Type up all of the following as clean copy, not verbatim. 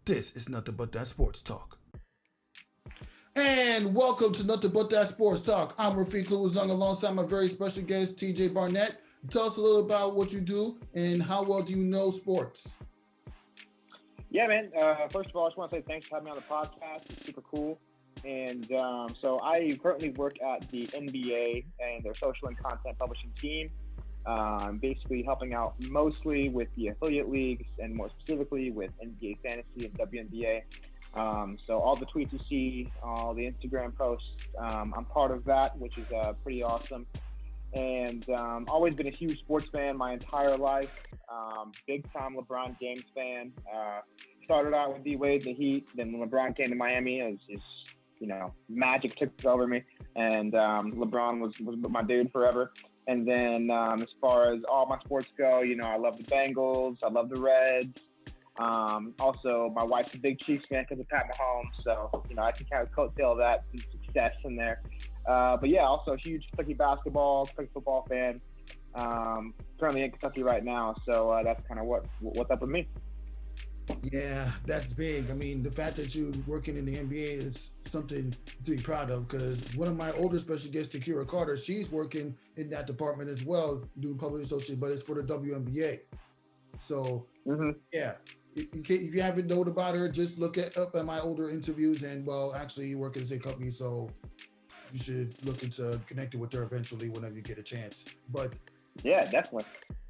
This is Nothing But That Sports Talk. And welcome to Nothing But That Sports Talk. I'm Rafique Louison alongside my very special guest, TJ Barnett. Tell us a little about what you do and how well do you know sports? Yeah, man. First of all, I just want to say thanks for having me on the podcast. It's super cool. And so I currently work at the NBA and their social and content publishing team. Basically helping out mostly with the affiliate leagues and more specifically with NBA Fantasy and WNBA. So all the tweets you see, all the Instagram posts, I'm part of that, which is pretty awesome. And always been a huge sports fan my entire life. Big time LeBron James fan. Started out with D-Wade, the Heat. Then when LeBron came to Miami, it was magic took over me. And LeBron was my dude forever. And then as far as all my sports go, I love the Bengals. I love the Reds. Also, my wife's a big Chiefs fan because of Pat Mahomes. So, I can kind of coattail that success in there. But yeah, also a huge Kentucky basketball, Kentucky football fan. Currently in Kentucky right now. So that's kind of what's up with me. Yeah, that's big. I mean, the fact that you're working in the NBA is something to be proud of because one of my older special guests, Takira Carter, she's working in that department as well, doing public associate, but it's for the WNBA. So, yeah, if you haven't known about her, just look up at my older interviews and, actually, you work at the same company, so you should look into connecting with her eventually whenever you get a chance. But yeah, definitely.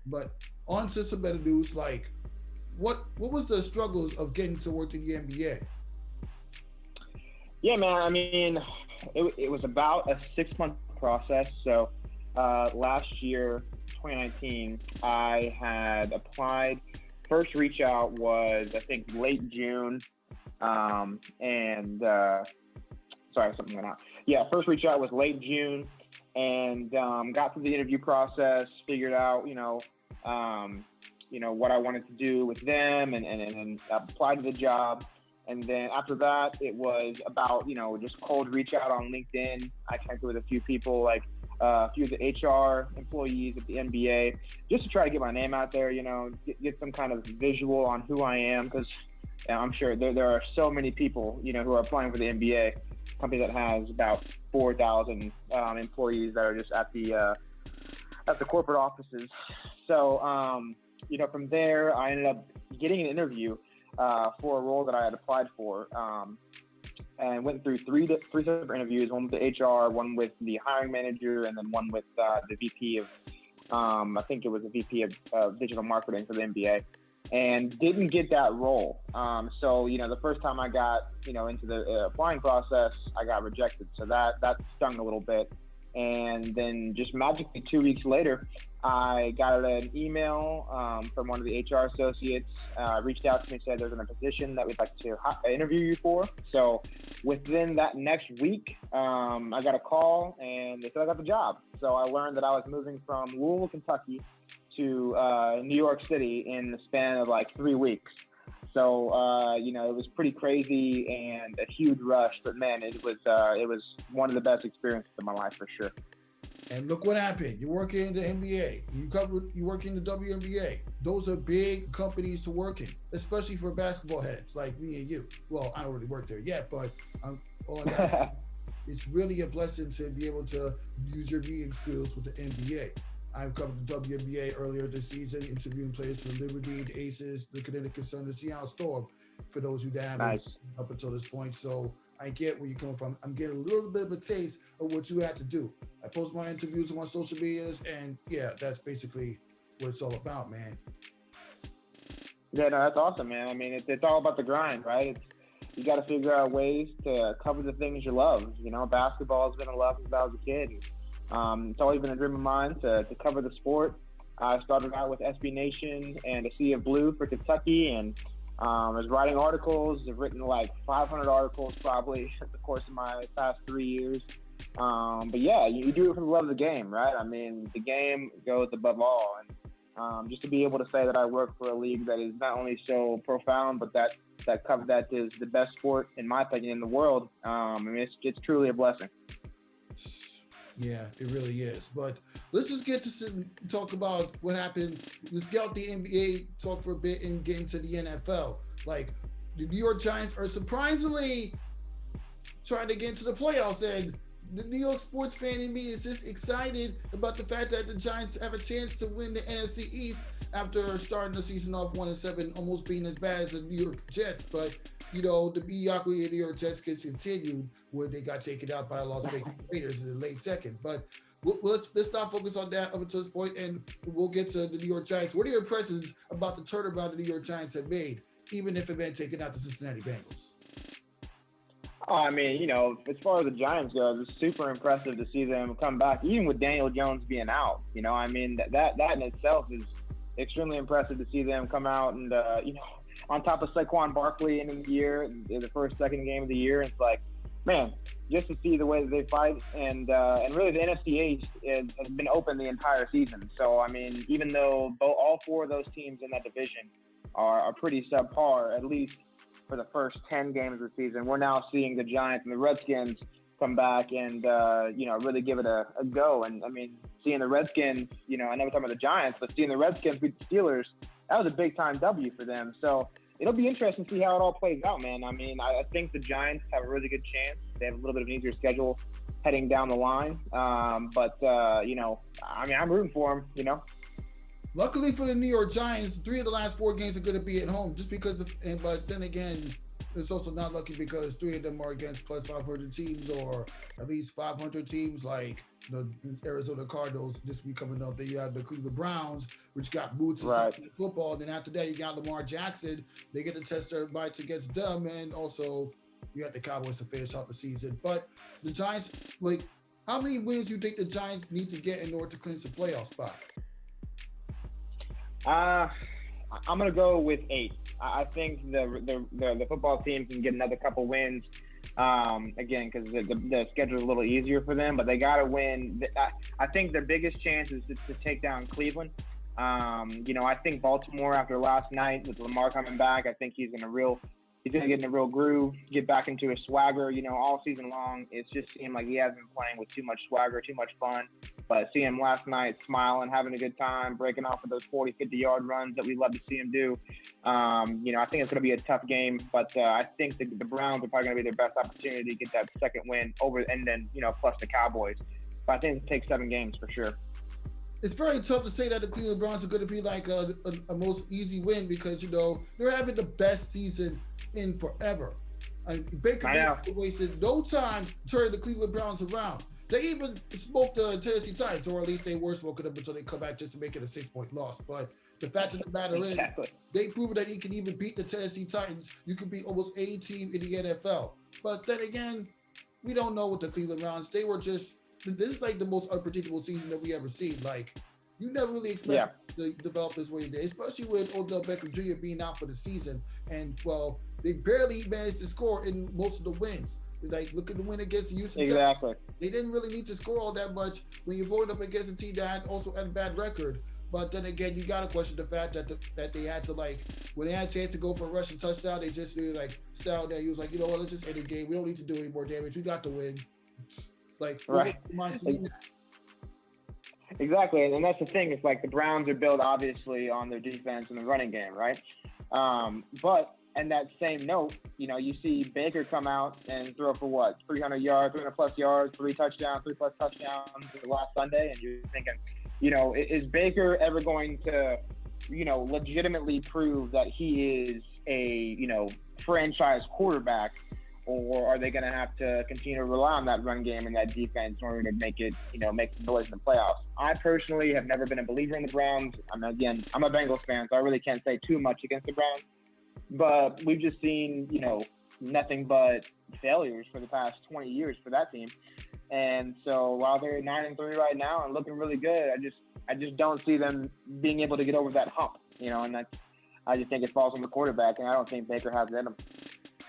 But on to some better news, like, What was the struggles of getting to work in the NBA? Yeah, man. I mean, it was about a 6-month process. So last year, 2019, I had applied. First reach out was, I think, late June. Sorry, something went out. Yeah, first reach out was late June and got through the interview process, figured out, what I wanted to do with them and applied to the job. And then after that, it was about, just cold reach out on LinkedIn. I connected with a few people, like a few of the HR employees at the NBA, just to try to get my name out there, get some kind of visual on who I am. Because I'm sure there are so many people, who are applying for the NBA, company that has about 4,000 employees that are just at the corporate offices. So, from there, I ended up getting an interview for a role that I had applied for, and went through three separate interviews, one with the HR, one with the hiring manager, and then one with the VP of, I think it was the VP of digital marketing for the NBA, and didn't get that role. So, the first time I got, into the applying process, I got rejected. So that stung a little bit. And then just magically 2 weeks later, I got an email from one of the HR associates, reached out to me, said there's a position that we'd like to interview you for. So within that next week, I got a call and they said I got the job. So I learned that I was moving from Louisville, Kentucky to New York City in the span of like 3 weeks. So, it was pretty crazy and a huge rush, but man, it was one of the best experiences of my life for sure. And look what happened. You're working in the NBA. You work in the WNBA. Those are big companies to work in, especially for basketball heads like me and you. Well, I don't really work there yet, but all that. It's really a blessing to be able to use your meeting skills with the NBA. I've covered the WNBA earlier this season, interviewing players for Liberty, the Aces, the Connecticut Sun, the Seattle Storm, for those who haven't up until this point. So I get where you're coming from. I'm getting a little bit of a taste of what you had to do. I post my interviews on my social medias, and yeah, that's basically what it's all about, man. Yeah, no, that's awesome, man. I mean, it's all about the grind, right? You got to figure out ways to cover the things you love. Basketball has been a love since I was a kid. It's always been a dream of mine to cover the sport. I started out with SB Nation and a Sea of Blue for Kentucky, and I was writing articles. I've written like 500 articles probably in the course of my past 3 years. But yeah, you do it for the love of the game, right? I mean, the game goes above all. And just to be able to say that I work for a league that is not only so profound, but that is the best sport, in my opinion, in the world. I mean, it's truly a blessing. Yeah, it really is. But let's just get to talk about what happened. Let's get out the NBA talk for a bit and get into the NFL. Like, the New York Giants are surprisingly trying to get into the playoffs, and the New York sports fan in me is just excited about the fact that the Giants have a chance to win the NFC East after starting the season off 1-7, almost being as bad as the New York Jets. But you know, the mediocrity of the New York Jets gets continued when they got taken out by Las Vegas Raiders in the late second. But let's not focus on that up until this point, and we'll get to the New York Giants. What are your impressions about the turnaround the New York Giants have made, even if it meant taking out the Cincinnati Bengals? Oh, I mean, you know, as far as the Giants go, it's super impressive to see them come back, even with Daniel Jones being out. You know, I mean, that in itself is extremely impressive to see them come out and, you know, on top of Saquon Barkley in the year, the first, second game of the year. It's like, man, just to see the way that they fight. And really the NFC East has been open the entire season. So, I mean, even though all four of those teams in that division are pretty subpar, at least for the first 10 games of the season, we're now seeing the Giants and the Redskins come back and, you know, really give it a go. And, I mean, seeing the Redskins, you know, I know we're talking about the Giants, but seeing the Redskins beat the Steelers, that was a big-time W for them. So it'll be interesting to see how it all plays out, man. I mean, I think the Giants have a really good chance. They have a little bit of an easier schedule heading down the line. But you know, I mean, I'm rooting for them, you know. Luckily for the New York Giants, 3 of the last 4 games are going to be at home, just because of, but then again, it's also not lucky because 3 of them are against plus 500 teams or at least 500 teams, like the Arizona Cardinals this week coming up. Then you have the Cleveland Browns, which got moved to Sunday football. And then after that, you got Lamar Jackson. They get to test their bites against them. And also, you got the Cowboys to finish off the season. But the Giants, like, how many wins do you think the Giants need to get in order to clinch the playoff spot? I'm gonna go with 8. I think the football team can get another couple wins. Again, because the schedule is a little easier for them, but they got to win. I think their biggest chance is to take down Cleveland. You know, I think Baltimore after last night with Lamar coming back, I think he's gonna get in a real groove, get back into his swagger. You know, all season long, it's just seemed like he hasn't been playing with too much swagger, too much fun. But seeing him last night smiling, having a good time, breaking off of those 40, 50-yard runs that we love to see him do, you know, I think it's going to be a tough game. But I think the Browns are probably going to be their best opportunity to get that second win over, and then, you know, plus the Cowboys. But I think it takes 7 games for sure. It's very tough to say that the Cleveland Browns are going to be like a most easy win because, you know, they're having the best season in forever. Baker Mayfield wasted no time turning the Cleveland Browns around. They even smoked the Tennessee Titans, or at least they were smoking them until they come back just to make it a 6-point loss. But the fact of the matter is, they proved that you can even beat the Tennessee Titans. You can beat almost any team in the NFL. But then again, we don't know what the Cleveland Browns, they were just, this is like the most unpredictable season that we ever seen. Like, you never really expect to develop this way today, especially with Odell Beckham Jr. being out for the season. And, well, they barely managed to score in most of the wins. Like, look at the win against Houston. Exactly. They didn't really need to score all that much when you're going up against a team that also had a bad record. But then again, you got to question the fact that they had to, like, when they had a chance to go for a rushing touchdown, they just really, like, styled there. He was like, you know what, let's just end the game. We don't need to do any more damage. We got the win. Like, exactly. And that's the thing. It's like the Browns are built, obviously, on their defense and the running game, right? But in that same note, you know, you see Baker come out and throw for what, 300 yards, 300 plus yards, 3 touchdowns, 3 plus touchdowns last Sunday, and you're thinking, you know, is Baker ever going to, you know, legitimately prove that he is a, you know, franchise quarterback, or are they going to have to continue to rely on that run game and that defense in order to make it, you know, make the noise in the playoffs? I personally have never been a believer in the Browns. I'm a Bengals fan, so I really can't say too much against the Browns. But we've just seen, you know, nothing but failures for the past 20 years for that team. And so while they're 9-3 right now and looking really good, I just don't see them being able to get over that hump, you know, and I just think it falls on the quarterback, and I don't think Baker has it in him.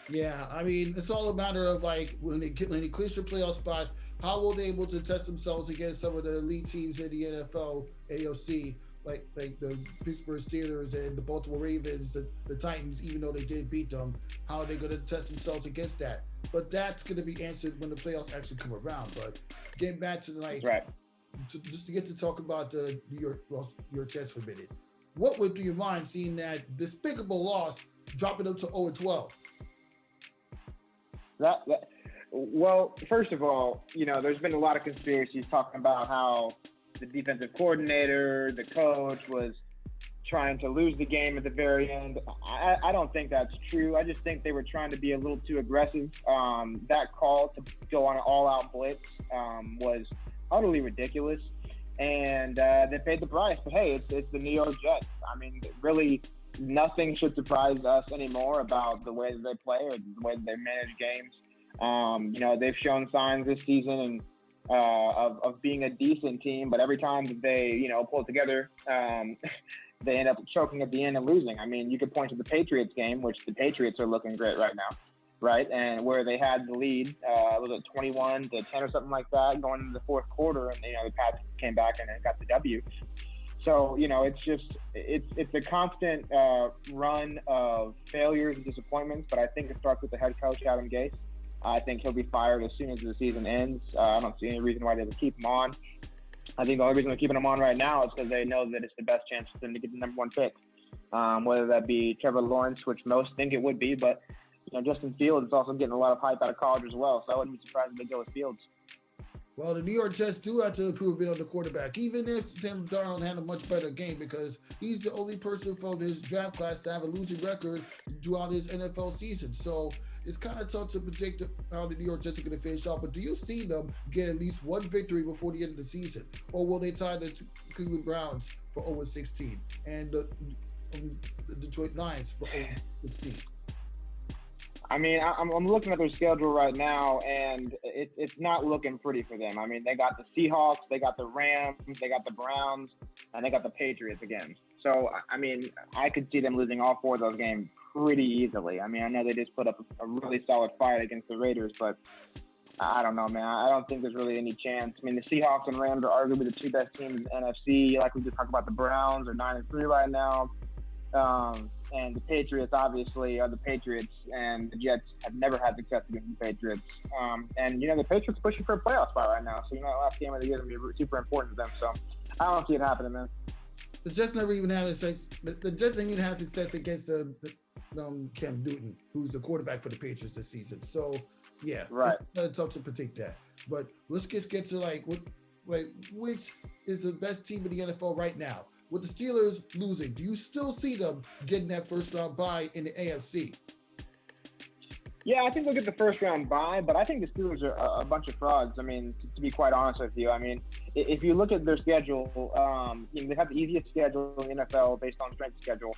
Yeah, I mean, it's all a matter of, like, when they clinch their playoff spot, how will they able to test themselves against some of the elite teams in the NFL, AFC, like the Pittsburgh Steelers and the Baltimore Ravens, the Titans, even though they did beat them, how are they going to test themselves against that? But that's going to be answered when the playoffs actually come around. But getting back to, like, just to get to talk about the New York Jets for a minute, what would do your mind seeing that despicable loss dropping them to 0-12? Well, first of all, there's been a lot of conspiracies talking about how the defensive coordinator, the coach was trying to lose the game at the very end. I don't think that's true. I just think they were trying to be a little too aggressive. That call to go on an all-out blitz was utterly ridiculous, and they paid the price. But hey, it's the New York Jets. I mean, really, nothing should surprise us anymore about the way that they play or the way that they manage games. They've shown signs this season of being a decent team, but every time that they, pull it together, they end up choking at the end and losing. I mean, you could point to the Patriots game, which the Patriots are looking great right now, right? And where they had the lead, was it 21-10 or something like that, going into the fourth quarter, and the Pats came back and got the W. So it's a constant run of failures and disappointments, but I think it starts with the head coach Adam Gase. I think he'll be fired as soon as the season ends. I don't see any reason why they would keep him on. I think the only reason they're keeping him on right now is because they know that it's the best chance for them to get the number one pick, whether that be Trevor Lawrence, which most think it would be, but Justin Fields is also getting a lot of hype out of college as well, so I wouldn't be surprised if they go with Fields. Well, the New York Jets do have to improve a bit on the quarterback, even if Sam Darnold had a much better game, because he's the only person from his draft class to have a losing record throughout his NFL season. So it's kind of tough to predict how the New York Jets are going to finish off. But do you see them get at least one victory before the end of the season? Or will they tie the Cleveland Browns for 0-16 and the Detroit Lions for 0-16? I mean, I'm looking at their schedule right now, and it's not looking pretty for them. I mean, they got the Seahawks, they got the Rams, they got the Browns, and they got the Patriots again. So, I mean, I could see them losing all four of those games pretty easily. I mean, I know they just put up a really solid fight against the Raiders, but I don't know, man. I don't think there's really any chance. I mean, the Seahawks and Rams are arguably the two best teams in the NFC. Like we just talked about, the Browns are 9-3 right now. And the Patriots obviously are the Patriots, and the Jets have never had success against the Patriots. And the Patriots pushing for a playoff spot right now, so the last game of the year is going to be super important to them. So I don't see it happening, man. The Jets never even had success. The Jets didn't even have success against the Cam Newton, who's the quarterback for the Patriots this season. So yeah, right. It's tough to predict that. But let's just get to which is the best team in the NFL right now? With the Steelers losing, do you still see them getting that first round bye in the AFC? Yeah, I think they'll get the first round bye, but I think the Steelers are a bunch of frauds. I mean, to be quite honest with you, I mean, if you look at their schedule, they have the easiest schedule in the NFL based on strength schedule.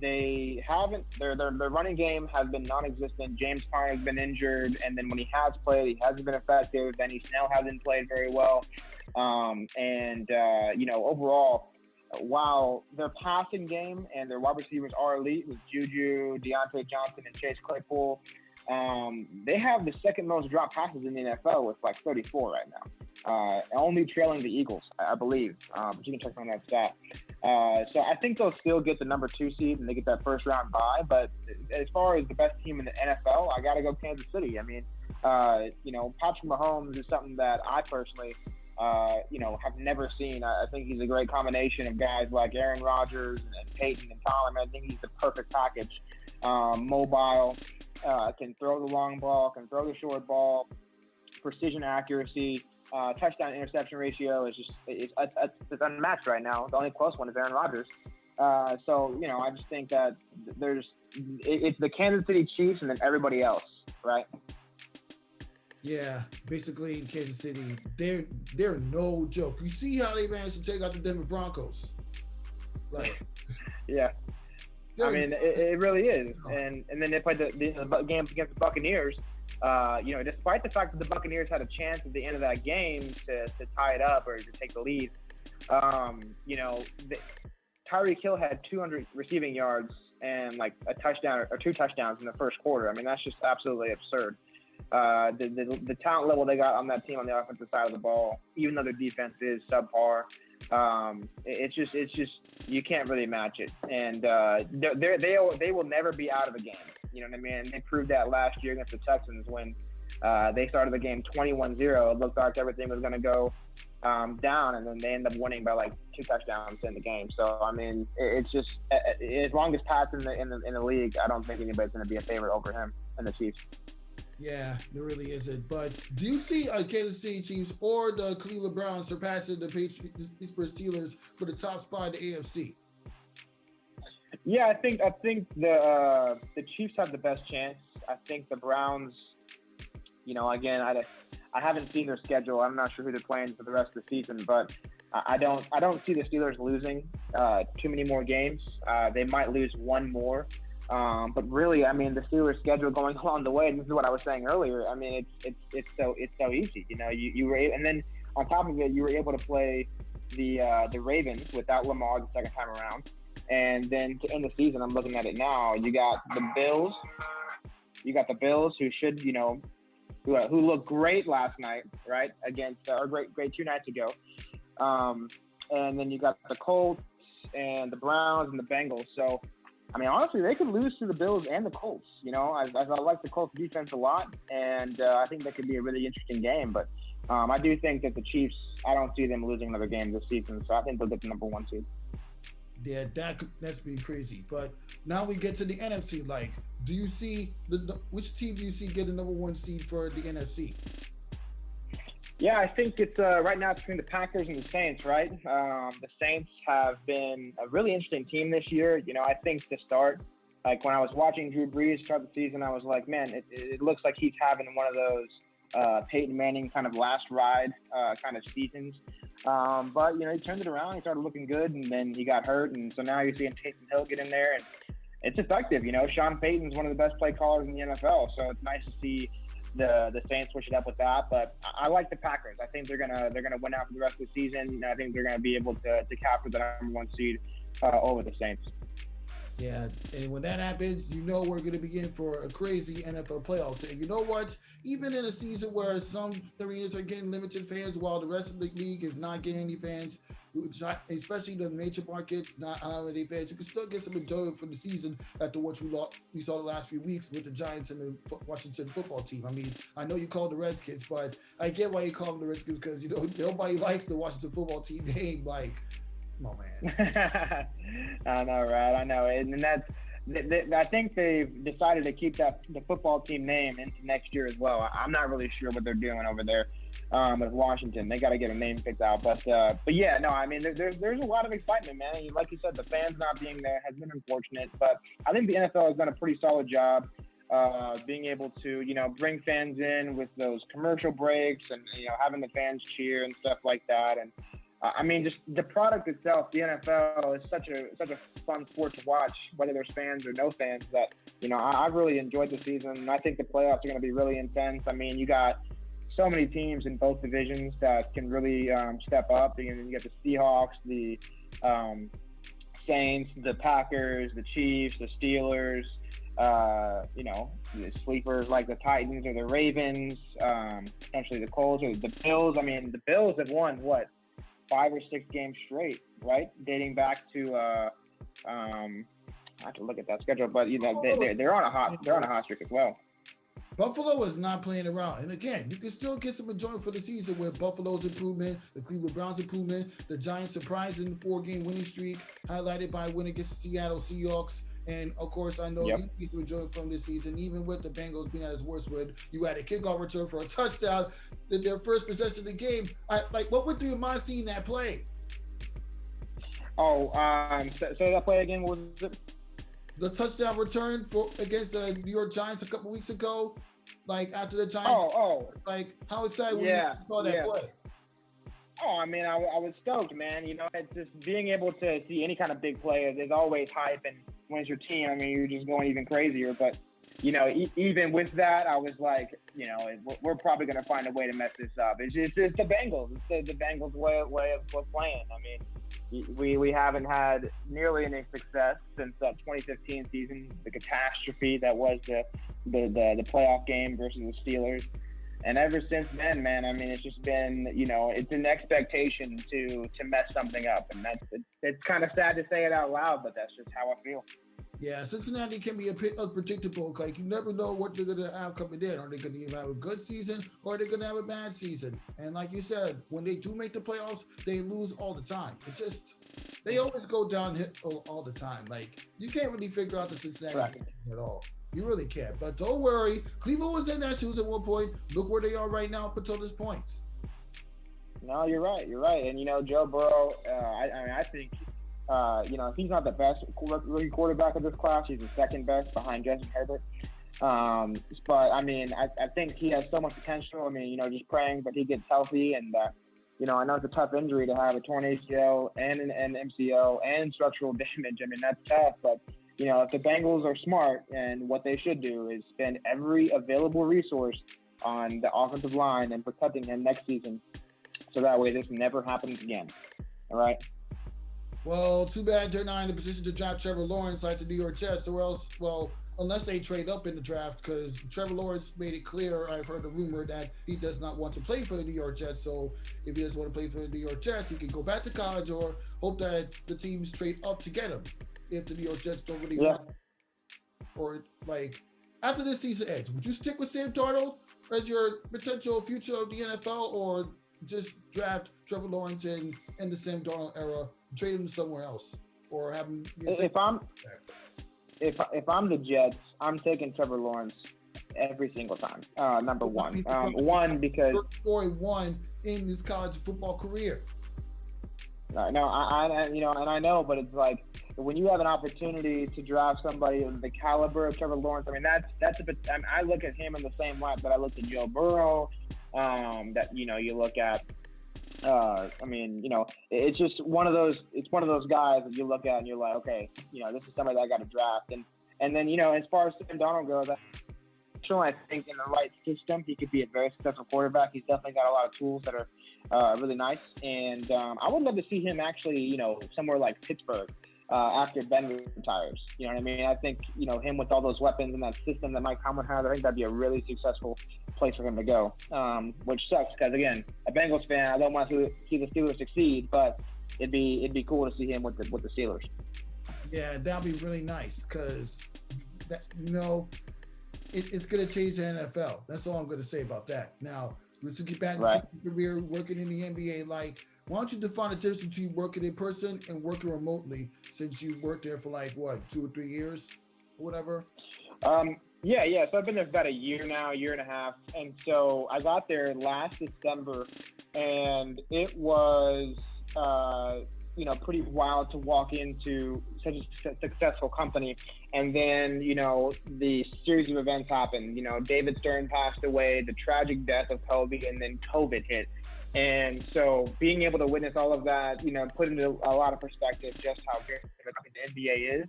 They haven't, their running game has been non-existent. James Conner has been injured, and then when he has played, he hasn't been effective. Benny Snell hasn't played very well. Overall, while their passing game and their wide receivers are elite with Juju, Deontay Johnson, and Chase Claypool, they have the second most drop passes in the NFL with 34 right now, only trailing the Eagles, I believe. But you can check on that stat. So I think they'll still get the number 2 seed and they get that first round bye. But as far as the best team in the NFL, I got to go Kansas City. I mean, Patrick Mahomes is something that I personally have never seen. I think he's a great combination of guys like Aaron Rodgers and Peyton and Tom. I think he's the perfect package. Mobile, can throw the long ball, can throw the short ball, precision accuracy, touchdown interception ratio is just it's unmatched right now. The only close one is Aaron Rodgers. I just think that it's the Kansas City Chiefs and then everybody else, right? Yeah, basically Kansas City, they're no joke. You see how they managed to take out the Denver Broncos? Yeah. I mean, it really is. And then they played the game against the Buccaneers. Despite the fact that the Buccaneers had a chance at the end of that game to tie it up or to take the lead, Tyreek Hill had 200 receiving yards and a touchdown or 2 touchdowns in the first quarter. I mean, that's just absolutely absurd. The talent level they got on that team on the offensive side of the ball, even though their defense is subpar, it's just you can't really match it. And they will never be out of the game. You know what I mean? They proved that last year against the Texans when They started the game 21-0. It looked like everything was going to go down, and then they end up winning by like 2 touchdowns in the game. So I mean, it's just as long as Pat's in the league, I don't think anybody's going to be a favorite over him and the Chiefs. Yeah, there really isn't. But do you see Kansas City Chiefs or the Cleveland Browns surpassing the Pittsburgh Steelers for the top spot in the AFC? Yeah, I think the Chiefs have the best chance. I think the Browns, again, I haven't seen their schedule. I'm not sure who they're playing for the rest of the season, but I don't see the Steelers losing too many more games. They might lose one more. But really, I mean, the Steelers' schedule going along the way, and this is what I was saying earlier. I mean, it's so easy. You were, and then on top of it, you were able to play the Ravens without Lamar the second time around, and then to end the season, I'm looking at it now. You got the Bills. You got the Bills, who should, who looked great last night, right, against or great 2 nights ago, and then you got the Colts and the Browns and the Bengals. So. I mean, honestly, they could lose to the Bills and the Colts. I like the Colts defense a lot, and I think that could be a really interesting game. But I do think that the Chiefs, I don't see them losing another game this season, so I think they'll get the number 1 seed. Yeah, that's been crazy. But now we get to the NFC. Like, do you see which team do you see get the number 1 seed for the NFC? Yeah, I think it's right now it's between the Packers and the Saints, right? The Saints have been a really interesting team this year. I think to start, like when I was watching Drew Brees start the season, I was like, man, it looks like he's having one of those Peyton Manning kind of last ride kind of seasons. But, he turned it around. He started looking good, and then he got hurt. And so now you're seeing Taysom Hill get in there, and it's effective. Sean Payton's one of the best play callers in the NFL, so it's nice to see the Saints switch it up with that. But I like the Packers. I think they're gonna win out for the rest of the season. And I think they're gonna be able to capture the number 1 seed over the Saints. Yeah, and when that happens, we're going to be in for a crazy NFL playoffs. And you know what? Even in a season where some arenas are getting limited fans while the rest of the league is not getting any fans, especially the major markets, not any fans, you can still get some enjoyment from the season after what we saw the last few weeks with the Giants and the Washington football team. I mean, I know you call them the Redskins, but I get why you call them the Redskins because, nobody likes the Washington football team name. Like, come on, man. I know, right? I know. And that's, I think they've decided to keep the football team name into next year as well. I'm not really sure what they're doing over there with Washington. They got to get a name picked out. But yeah, no, I mean, there's a lot of excitement, man. Like you said, the fans not being there has been unfortunate. But I think the NFL has done a pretty solid job being able to, bring fans in with those commercial breaks and, having the fans cheer and stuff like that. And I mean, just the product itself, the NFL is such a fun sport to watch, whether there's fans or no fans, that, I've really enjoyed the season. And I think the playoffs are going to be really intense. I mean, you got so many teams in both divisions that can really step up. You got the Seahawks, the Saints, the Packers, the Chiefs, the Steelers, the sleepers like the Titans or the Ravens, potentially the Colts or the Bills. I mean, the Bills have won, 5 or 6 games straight, right? Dating back to I have to look at that schedule, but they're on a hot streak as well. Buffalo is not playing around, and again, you can still get some enjoyment for the season with Buffalo's improvement, the Cleveland Browns improvement, the Giants surprising 4-game winning streak, highlighted by a win against the Seattle Seahawks. And of course, I know you need to enjoy from this season, even with the Bengals being at its worst. When you had a kickoff return for a touchdown in their first possession of the game, what went through your mind seeing that play? So that play again, what was it? The touchdown return against the New York Giants a couple weeks ago, after the Giants. How excited were you when you saw that play? Oh, I mean, I was stoked, man. It's just being able to see any kind of big play. There's always hype, and when it's your team, I mean, you're just going even crazier. But, even with that, I was like, we're probably going to find a way to mess this up. It's the Bengals. It's the Bengals way of playing. I mean, we haven't had nearly any success since that 2015 season, the catastrophe that was the playoff game versus the Steelers. And ever since then, man, I mean, it's just been, it's an expectation to mess something up. And it's kind of sad to say it out loud, but that's just how I feel. Yeah, Cincinnati can be a bit unpredictable. Like you never know what they're gonna have coming in. Are they gonna even have a good season or are they gonna have a bad season? And like you said, when they do make the playoffs, they lose all the time. It's just they always go downhill all the time. Like you can't really figure out the Cincinnati Correct. Bengals at all. You really can't. But don't worry, Cleveland was in that shoes at one point. Look where they are right now up until this point. No, you're right. You're right. And Joe Burrow. I think if he's not the best rookie quarterback of this class, he's the second best behind Justin Herbert. But I think he has so much potential. Just praying that he gets healthy. And I know it's a tough injury to have a torn ACL and an MCL and structural damage. That's tough. But if the Bengals are smart, and what they should do is spend every available resource on the offensive line and protecting him next season, so that way this never happens again. All right. Well, too bad they're not in a position to draft Trevor Lawrence like the New York Jets, or else, unless they trade up in the draft, because Trevor Lawrence made it clear, I've heard a rumor that he does not want to play for the New York Jets. So if he doesn't want to play for the New York Jets, he can go back to college or hope that the teams trade up to get him if the New York Jets don't really want him. Or after this season ends, would you stick with Sam Darnold as your potential future of the NFL, or just draft Trevor Lawrence in the Sam Darnold era, trade him somewhere else, or have him? If I'm the Jets, I'm taking Trevor Lawrence every single time. Number one, because scoring one in his college football career. No, I know, but it's like when you have an opportunity to draft somebody of the caliber of Trevor Lawrence. That's I look at him in the same light that I looked at Joe Burrow. That you look at. It's just one of those. It's one of those guys that you look at and you're like, okay, this is somebody that I got to draft. And then as far as Sam Darnold goes, I think in the right system, he could be a very successful quarterback. He's definitely got a lot of tools that are really nice. And I would love to see him actually, somewhere like Pittsburgh after Ben retires. You know what I mean? I think, him with all those weapons and that system that Mike Tomlin has, I think that'd be a really successful place for him to go, which sucks because, again, a Bengals fan, I don't want to see the Steelers succeed, but it'd be cool to see him with the Steelers. Yeah, that'd be really nice because, it's going to change the NFL. That's all I'm going to say about that. Now, let's get back to your career working in the NBA. Why don't you define the difference between working in person and working remotely, since you worked there for 2 or 3 years or whatever? Yeah. So I've been there for about a year now, a year and a half. And so I got there last December, and it was, pretty wild to walk into such a successful company. And then, the series of events happened. David Stern passed away, the tragic death of Kobe, and then COVID hit. And so being able to witness all of that, put into a lot of perspective just how good the NBA is.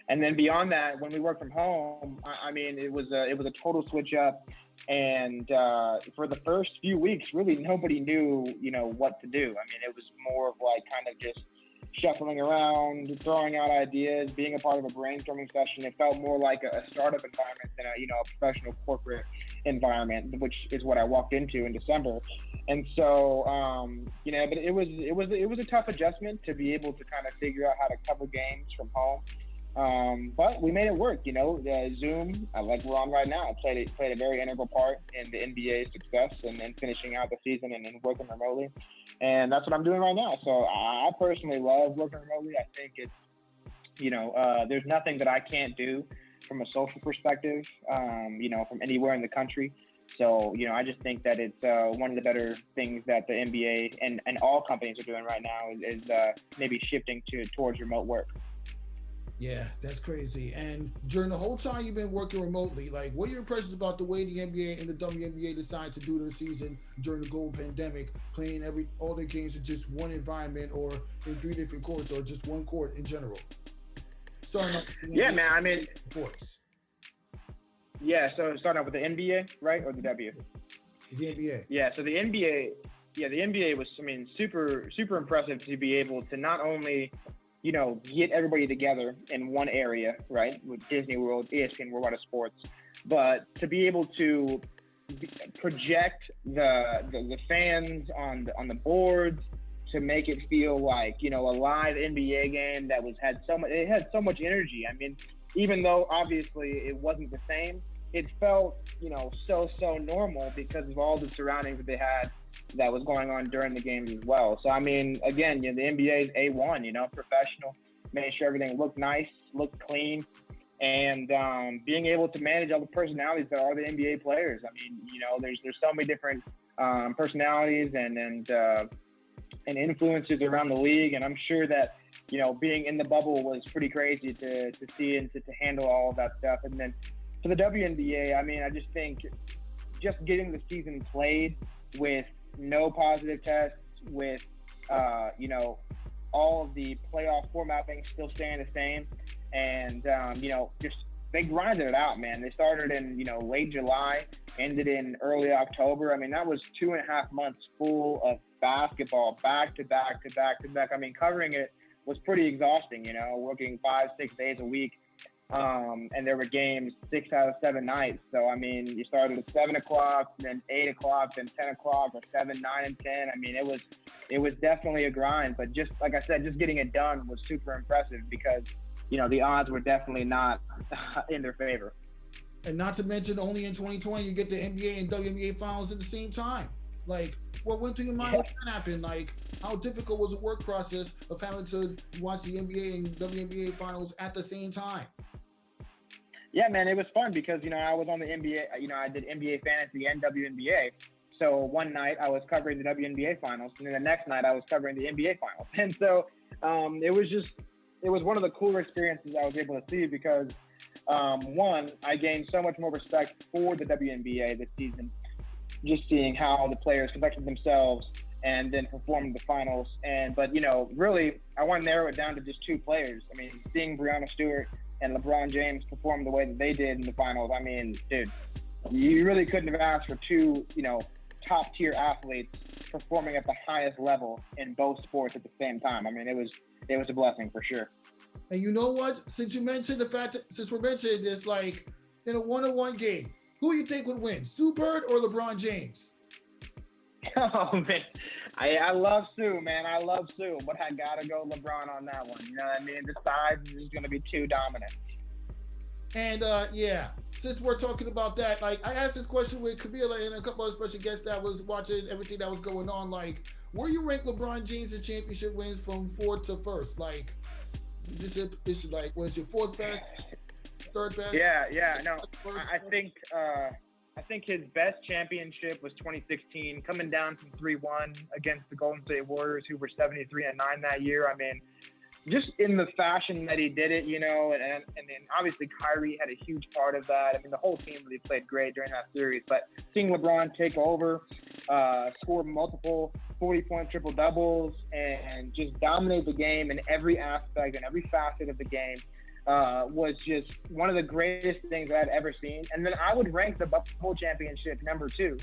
And then beyond that, when we work from home, it was a total switch up. And for the first few weeks, really nobody knew, what to do. It was more of kind of just shuffling around, throwing out ideas, being a part of a brainstorming session. It felt more like a startup environment than a professional corporate environment, which is what I walked into in December. And so, but it was a tough adjustment to be able to kind of figure out how to cover games from home. But we made it work, Zoom, like we're on right now, played a very integral part in the NBA's success and finishing out the season and working remotely. And that's what I'm doing right now. So I personally love working remotely. I think it's, there's nothing that I can't do from a social perspective, from anywhere in the country. So, I just think that it's one of the better things that the NBA and all companies are doing right now is maybe shifting towards remote work. Yeah, that's crazy. And during the whole time you've been working remotely, what are your impressions about the way the NBA and the WNBA decided to do their season during the global pandemic, playing all their games in just one environment or in 3 different courts or just one court in general? Starting off with the NBA courts. Yeah, so starting off with the NBA, right, or the W? The NBA. Yeah, so the NBA was, super, super impressive to be able to not only get everybody together in one area, right, with Disney World, ESPN, Worldwide Sports, but to be able to project the fans on the boards, to make it feel like, a live NBA game that had so much energy. I mean, even though obviously it wasn't the same, it felt, so normal because of all the surroundings that they had that was going on during the games as well. So, I mean, again, the NBA is A1, professional, making sure everything looked nice, looked clean, and being able to manage all the personalities that are the NBA players. I mean, there's so many different personalities and influences around the league, and I'm sure that being in the bubble was pretty crazy to see and to handle all of that stuff. And then for the WNBA, I mean, I just think just getting the season played with no positive tests, with all of the playoff formatting still staying the same, and just they grinded it out, man. They started in late July, ended in early October. I mean, that was 2.5 months full of basketball, back to back to back to back. I mean, covering it was pretty exhausting, working 5-6 days a week. And there were games 6 out of 7 nights. So, I mean, you started at 7 o'clock, then 8 o'clock, then 10 o'clock, or 7, 9, and 10. I mean, it was definitely a grind. But just like I said, just getting it done was super impressive because, the odds were definitely not in their favor. And not to mention, only in 2020, you get the NBA and WNBA finals at the same time. Like, what went through your mind when that happened? Like, how difficult was the work process of having to watch the NBA and WNBA finals at the same time? Yeah, man, it was fun because, I was on the NBA, I did NBA fantasy and WNBA. So one night I was covering the WNBA finals, and then the next night I was covering the NBA finals. And so it was one of the cooler experiences I was able to see because, one, I gained so much more respect for the WNBA this season, just seeing how the players conducted themselves and then performed the finals. But really, I want to narrow it down to just 2 players. I mean, seeing Breanna Stewart and LeBron James perform the way that they did in the finals, I mean, dude, you really couldn't have asked for 2, top-tier athletes performing at the highest level in both sports at the same time. I mean, it was a blessing for sure. And you know what? Since you mentioned since we're mentioning this, like in a 1-on-1 game, who do you think would win, Sue Bird or LeBron James? Oh man, I love Sue, man. I love Sue, but I gotta go LeBron on that one. You know what I mean? The size is going to be too dominant. And yeah, since we're talking about that, like I asked this question with Kabila and a couple of special guests that was watching everything that was going on. Like, where you rank LeBron James in championship wins from 4th to 1st? Like, it's like, was your 4th best, 3rd best? Yeah. No, I think his best championship was 2016, coming down from 3-1 against the Golden State Warriors, who were 73-9 that year. I mean, just in the fashion that he did it, and then obviously Kyrie had a huge part of that. I mean, the whole team really played great during that series. But seeing LeBron take over, score multiple 40-point triple-doubles, and just dominate the game in every aspect and every facet of the game was just one of the greatest things that I'd ever seen. And then I would rank the bubble championship number 2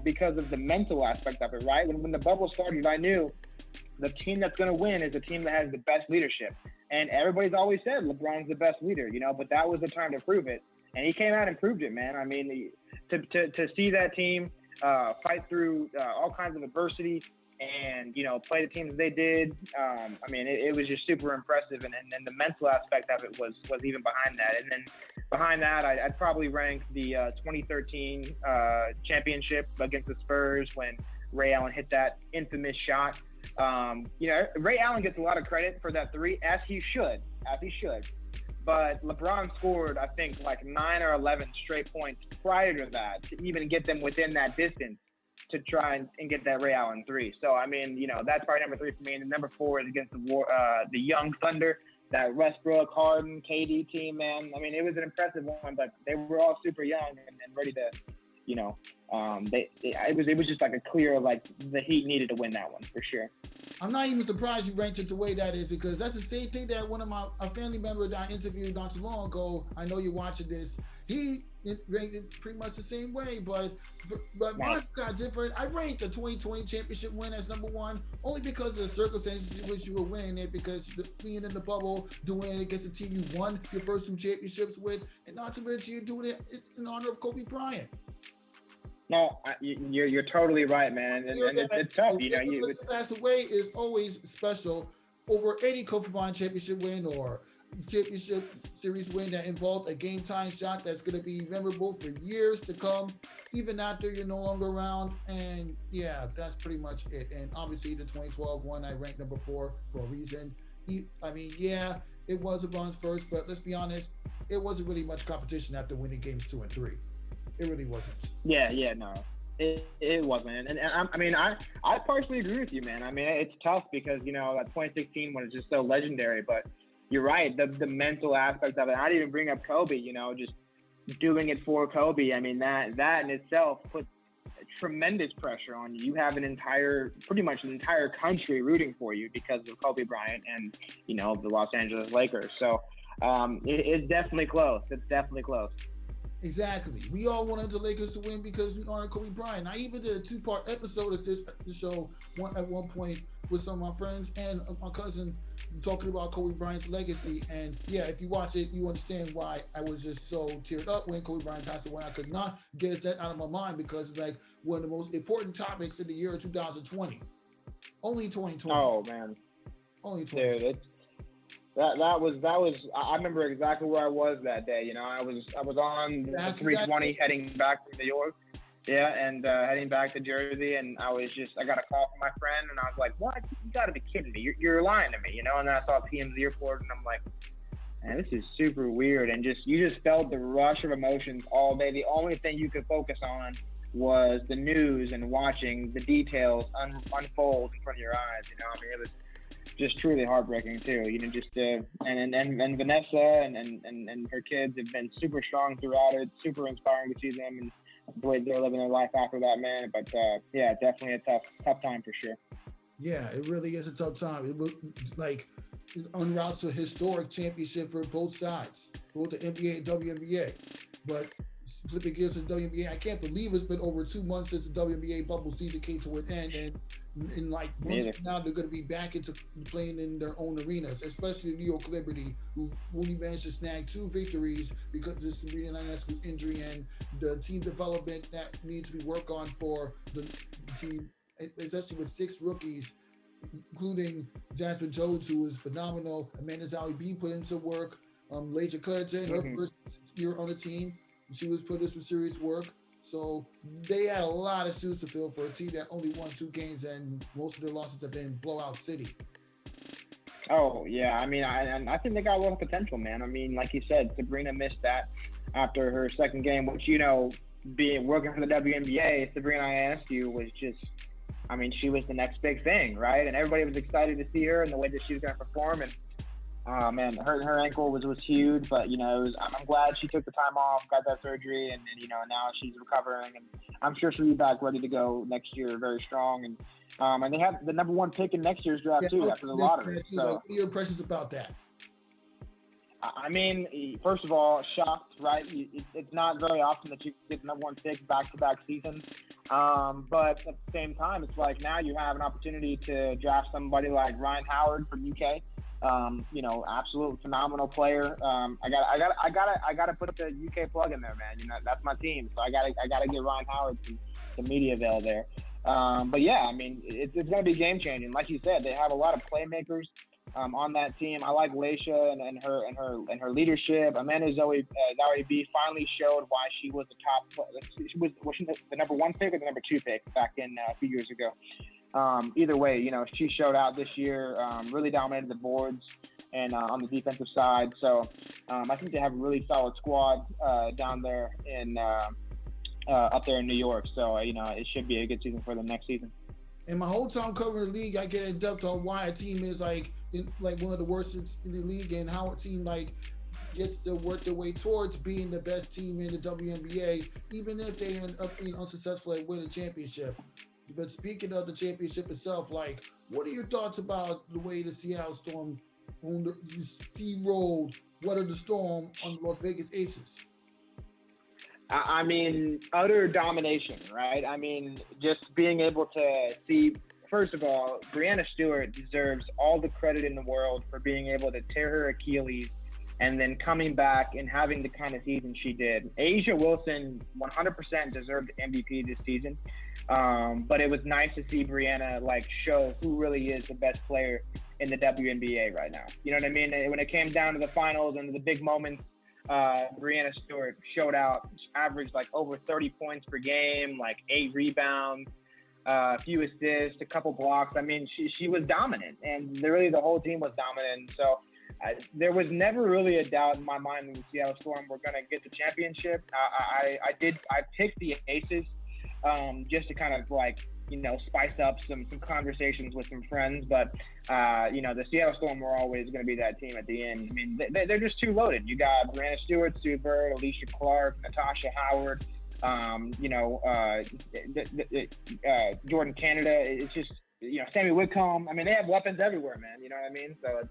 because of the mental aspect of it, right? When the bubble started, I knew the team that's going to win is the team that has the best leadership. And everybody's always said LeBron's the best leader, but that was the time to prove it. And he came out and proved it, man. I mean, to see that team fight through all kinds of adversity and, play the teams they did, I mean, it was just super impressive. And then the mental aspect of it was even behind that. And then behind that, I'd probably rank the 2013 championship against the Spurs when Ray Allen hit that infamous shot. Ray Allen gets a lot of credit for that 3, as he should. But LeBron scored, I think, like 9 or 11 straight points prior to that to even get them within that distance to try and get that Ray Allen 3. So, I mean, that's probably number 3 for me. And number 4 is against the Young Thunder, that Westbrook, Harden, KD team, man. I mean, it was an impressive one, but they were all super young and ready to, it was just like a clear, like the Heat needed to win that one for sure. I'm not even surprised you ranked it the way that is, because that's the same thing that one of a family member that I interviewed not too long ago, I know you're watching this, he ranked it pretty much the same way, but mine got different. I ranked the 2020 championship win as number 1, only because of the circumstances in which you were winning it, because being in the bubble, doing it against a team you won your first 2 championships with, and not to mention you're doing it in honor of Kobe Bryant. No, you're totally right, man, and it's tough. You know, you pass away is always special over any Kobe Bryant championship win or championship series win that involved a game time shot that's going to be memorable for years to come, even after you're no longer around. And yeah, that's pretty much it. And obviously, the 2012 one I ranked number 4 for a reason. I mean, yeah, it was LeBron's first, but let's be honest, it wasn't really much competition after winning games 2 and 3. It really wasn't. Yeah, no. It wasn't, and I partially agree with you, man. I mean, it's tough because that 2016 one is just so legendary. But you're right, the mental aspect of it. I'd even bring up Kobe. Just doing it for Kobe. I mean, that in itself puts tremendous pressure on you. You have pretty much an entire country rooting for you because of Kobe Bryant and the Los Angeles Lakers. So it's definitely close. It's definitely close. Exactly. We all wanted the Lakers to win because we honor Kobe Bryant. I even did a 2-part episode of this show at one point with some of my friends and my cousin talking about Kobe Bryant's legacy. And yeah, if you watch it, you understand why I was just so teared up when Kobe Bryant passed away. I could not get that out of my mind because it's like one of the most important topics in the year 2020. Only 2020. Oh, man. Only 2020. Dude, That was. I remember exactly where I was that day. I was on the 320 heading back from New York, and heading back to Jersey, and I got a call from my friend, and I was like, "What? You got to be kidding me! You're lying to me!" And then I saw TMZ report, and I'm like, "Man, this is super weird." And you just felt the rush of emotions all day. The only thing you could focus on was the news and watching the details unfold in front of your eyes. It was just truly heartbreaking too. And Vanessa and her kids have been super strong throughout it. Super inspiring to see them and the way they're living their life after that, man. But yeah, definitely a tough time for sure. Yeah, it really is a tough time. It was like en route to a historic championship for both sides, both the NBA and WNBA. But flipping gears to the WNBA, I can't believe it's been over 2 months since the WNBA bubble season came to an end, and in like months from now they're going to be back into playing in their own arenas, especially New York Liberty, who only managed to snag 2 victories because of Serena Ionescu's injury and the team development that needs to be worked on for the team, especially with 6 rookies, including Jasmine Jones, who is phenomenal. Amanda Zawi Bean put in some work. Laja Clarendon, her first year on the team, she was put in some serious work. So they had a lot of shoes to fill for a team that only won 2 games, and most of their losses have been blowout city. Oh yeah, I mean, I think they got a lot of potential, man. I mean, like you said, Sabrina missed that after her second game, which being working for the WNBA, Sabrina Ionescu was just. I mean, she was the next big thing, right? And everybody was excited to see her and the way that she was going to perform. And man, her ankle was huge, but I'm glad she took the time off, got that surgery, and now she's recovering, and I'm sure she'll be back ready to go next year, very strong. And they have the number 1 pick in next year's draft too after the lottery. So, what are your impressions about that? I mean, first of all, shocked, right? It's not very often that you get the number 1 pick back-to-back seasons. But at the same time, it's like now you have an opportunity to draft somebody like Ryan Howard from UK. Absolute phenomenal player. I gotta put up the UK plug in there, man. That's my team, so I gotta get Ryan Howard some media avail there. But yeah, I mean, it's gonna be game changing. Like you said, they have a lot of playmakers on that team. I like Laisha and her leadership. Amanda Zawi B finally showed why she was the top. Was she the number 1 pick or the number 2 pick back in a few years ago? Either way, she showed out this year, really dominated the boards and on the defensive side. So I think they have a really solid squad down there up there in New York. So it should be a good season for them next season. And my whole time covering the league, I get in depth on why a team is like one of the worst in the league, and how a team gets to work their way towards being the best team in the WNBA, even if they end up being unsuccessful at winning a championship. But speaking of the championship itself, what are your thoughts about the way the Seattle Storm steamrolled Weather the Storm on the Las Vegas Aces? I mean, utter domination, right? I mean, just being able to see, first of all, Breanna Stewart deserves all the credit in the world for being able to tear her Achilles and then coming back and having the kind of season she did. A'ja Wilson 100% deserved MVP this season, but it was nice to see Brianna like show who really is the best player in the WNBA right now. You know what I mean? When it came down to the finals and the big moments, Brianna Stewart showed out, averaged like over 30 points per game, like 8 rebounds, a few assists, a couple blocks. I mean, she was dominant, and really the whole team was dominant. So there was never really a doubt in my mind that the Seattle Storm were going to get the championship. I picked the Aces just to kind of like, you know, spice up some conversations with some friends. But, you know, the Seattle Storm were always going to be that team at the end. I mean, they're just too loaded. You got Brianna Stewart, Sue Bird, Alicia Clark, Natasha Howard, you know, Jordan Canada. It's just, you know, Sammy Whitcomb. I mean, they have weapons everywhere, man. You know what I mean? So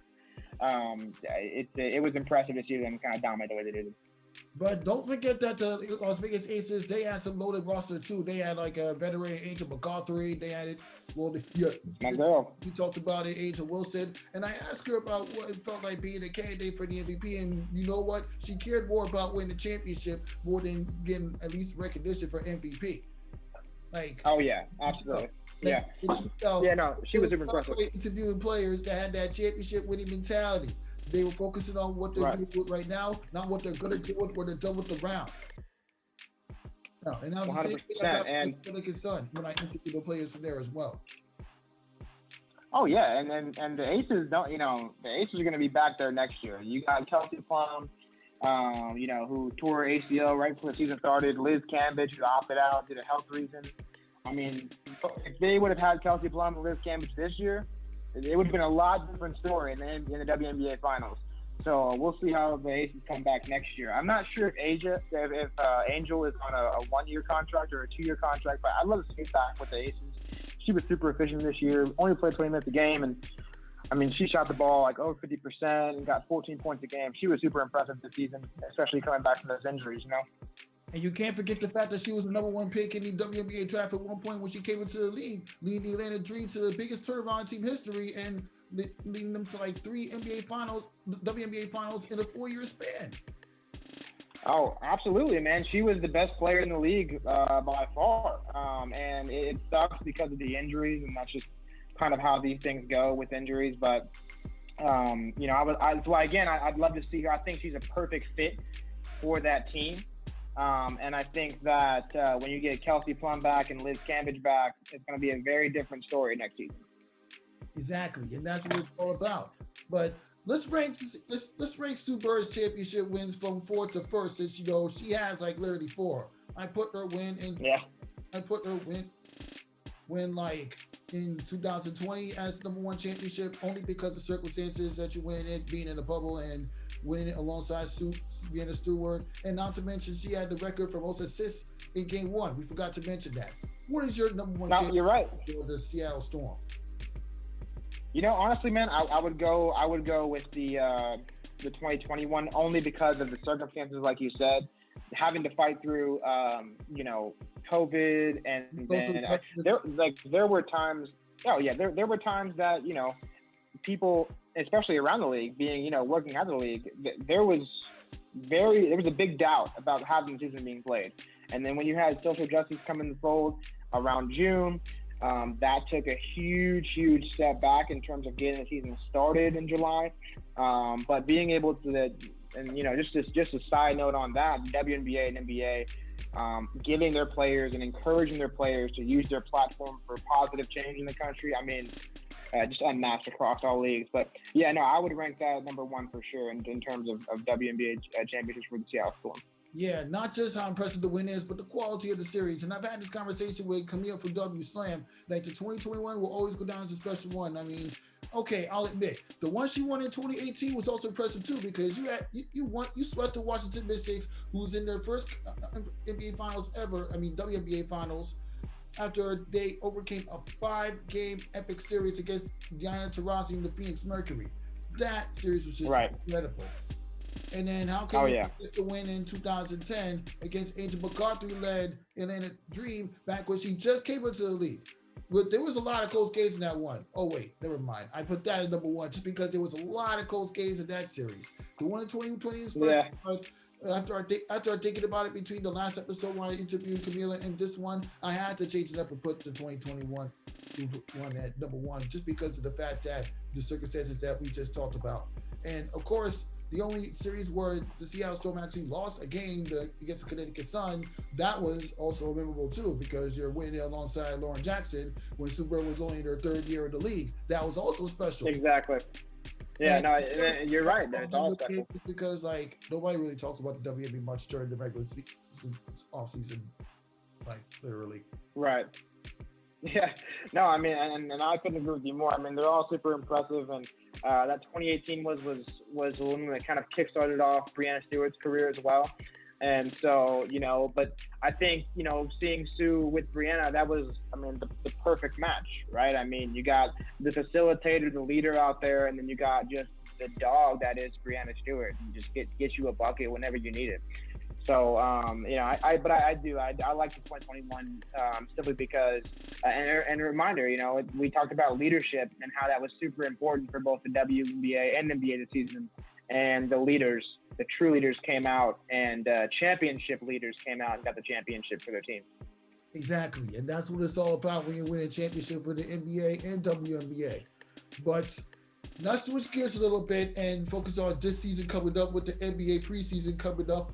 it was impressive to see them kind of dominate the way they did. But don't forget that the Las Vegas Aces, they had some loaded roster too. They had like a veteran Angel McCaughtry. They had it. Well, my girl. We talked about it, A'ja Wilson, and I asked her about what it felt like being a candidate for the MVP. And you know what? She cared more about winning the championship more than getting at least recognition for MVP. Like, oh yeah, absolutely. Yeah. Yeah, no, she was super impressive. Interviewing players that had that championship winning mentality. They were focusing on what they're doing with right now, not what they're going to do with what they're done with the round. No, and that was the same thing I got with Pelican Sun when I interviewed the players from there as well. Oh yeah, and the Aces don't, you know, the Aces are going to be back there next year. You got Kelsey Plum, you know, who tore her ACL right before the season started. Liz Cambage, who opted out due to health reasons. I mean, if they would have had Kelsey Plum and Liz Cambage this year, it would have been a lot different story in the WNBA Finals. So we'll see how the Aces come back next year. I'm not sure if Angel is on a 1-year contract or a 2-year contract, but I'd love to see her back with the Aces. She was super efficient this year, only played 20 minutes a game, and I mean, she shot the ball like over 50% and got 14 points a game. She was super impressive this season, especially coming back from those injuries, you know? And you can't forget the fact that she was the number 1 pick in the WNBA draft at one point when she came into the league, leading the Atlanta Dream to the biggest turnaround in team history and leading them to like 3 NBA finals, WNBA finals in a 4-year span. Oh, absolutely, man. She was the best player in the league by far. And it sucks because of the injuries, and that's just kind of how these things go with injuries. But, you know, I'd love to see her. I think she's a perfect fit for that team. And I think that when you get Kelsey Plum back and Liz Cambage back, it's going to be a very different story next season. Exactly, and that's what it's all about. But let's rank Sue Bird's championship wins from 4th to 1st, since she has like literally 4. I put her win like in 2020 as number 1 championship, only because of circumstances that you win it, being in the bubble and winning it alongside Brianna Stewart. And not to mention, she had the record for most assists in Game 1. We forgot to mention that. What is your number 1 championship you're right. for the Seattle Storm? You know, honestly, man, I would go with the 2021 only because of the circumstances, like you said, having to fight through, you know, COVID, and then there were times. Oh yeah, there were times that, you know, people, especially around the league, being, you know, working out of the league, there was a big doubt about how the season being played. And then when you had social justice come in the fold around June, that took a huge step back in terms of getting the season started in July. But being able to, and you know, just a side note on that, WNBA and NBA giving their players and encouraging their players to use their platform for positive change in the country. I mean, just unmatched across all leagues. But yeah, no, I would rank that number 1 for sure in terms of WNBA championships for the Seattle Storm. Yeah, not just how impressive the win is, but the quality of the series. And I've had this conversation with Camille from W Slam, like the 2021 will always go down as a special one. I mean, okay, I'll admit, the one she won in 2018 was also impressive too, because you swept the Washington Mystics, who's in their first NBA Finals ever. I mean, WNBA Finals, after they overcame a 5-game epic series against Diana Taurasi and the Phoenix Mercury. That series was just incredible. And then how can you get the win in 2010 against Angel McCaughtry-led Atlanta Dream back when she just came into the league? But there was a lot of close games in that one. Oh wait, never mind. I put that at number one just because there was a lot of close games in that series. The one in 2020 especially. Yeah. After I thinking about it between the last episode when I interviewed Camila and this one, I had to change it up and put the 2021 one at number one just because of the fact that the circumstances that we just talked about. And of course, the only series where the Seattle Storm actually lost a game against the Connecticut Sun, that was also memorable too because you're winning alongside Lauren Jackson when Sue Bird was only in her third year in the league. That was also special. Exactly. Yeah, no, you're right. That's all special. Because like nobody really talks about the WNBA much during the regular off season, like literally. Right. Yeah. No, I mean, and I couldn't agree with you more. I mean, they're all super impressive, and that 2018 was the one that kind of kickstarted off Breanna Stewart's career as well. And so, but I think, seeing Sue with Breanna, that was, I mean, the perfect match, right? I mean, you got the facilitator, the leader out there, and then you got just the dog that is Breanna Stewart. And just get you a bucket whenever you need it. So, I like the 2021 simply because, and a reminder, we talked about leadership and how that was super important for both the WNBA and NBA this season. And the true leaders came out, and championship leaders came out and got the championship for their team. Exactly, and that's what it's all about when you win a championship for the NBA and WNBA. But let's switch gears a little bit and focus on this season coming up with the NBA preseason coming up.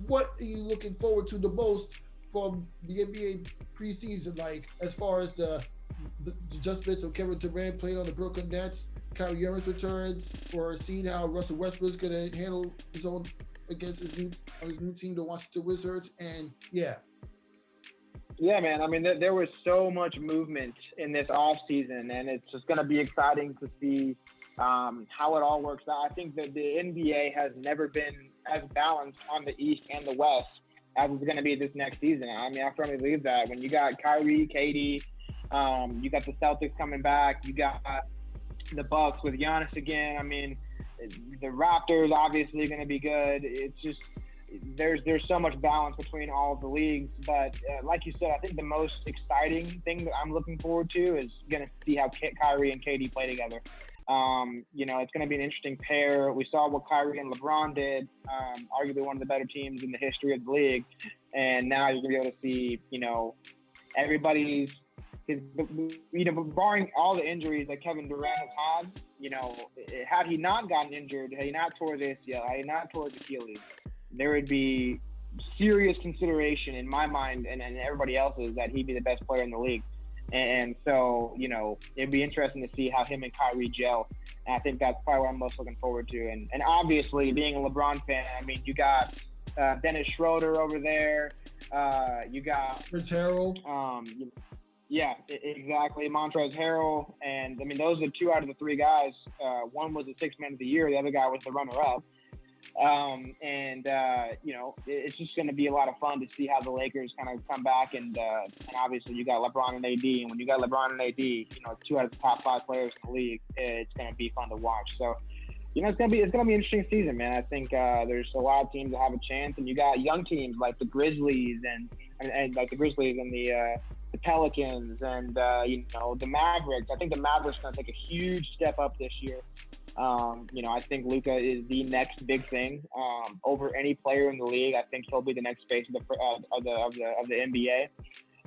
What are you looking forward to the most from the NBA preseason? Like as far as the adjustments of Kevin Durant playing on the Brooklyn Nets, Kyrie Irving's returns, or seeing how Russell Westbrook's going to handle his own against his new team, the Washington Wizards, and yeah. Yeah, man. I mean, there was so much movement in this off season, and it's just going to be exciting to see how it all works out. I think that the NBA has never been as balanced on the East and the West as it's going to be this next season. I mean, I firmly believe that. When you got Kyrie, KD, you got the Celtics coming back, you got the Bucks with Giannis again. I mean, the Raptors obviously going to be good. It's just there's so much balance between all of the leagues. But like you said, I think the most exciting thing that I'm looking forward to is going to see how Kyrie and KD play together. It's going to be an interesting pair. We saw what Kyrie and LeBron did, arguably one of the better teams in the history of the league. And now you're going to be able to see, everybody's barring all the injuries that Kevin Durant has had, had he not gotten injured, had he not tore the ACL, had he not tore his Achilles, there would be serious consideration in my mind and everybody else's that he'd be the best player in the league. And so, it'd be interesting to see how him and Kyrie gel. And I think that's probably what I'm most looking forward to. And obviously, being a LeBron fan, I mean, you got Dennis Schroeder over there. You got Montrezl Harrell. Yeah, exactly. Montrezl Harrell. And, I mean, those are two out of the three guys. One was the sixth man of the year. The other guy was the runner-up. It's just going to be a lot of fun to see how the Lakers kind of come back. And obviously, you got LeBron and AD. And when you got LeBron and AD, two out of the top five players in the league, it's going to be fun to watch. So, it's going to be an interesting season, man. I think there's a lot of teams that have a chance. And you got young teams like the Grizzlies and like the Grizzlies and the Pelicans and, the Mavericks. I think the Mavericks are going to take a huge step up this year. I think Luka is the next big thing over any player in the league. I think he'll be the next face of the NBA.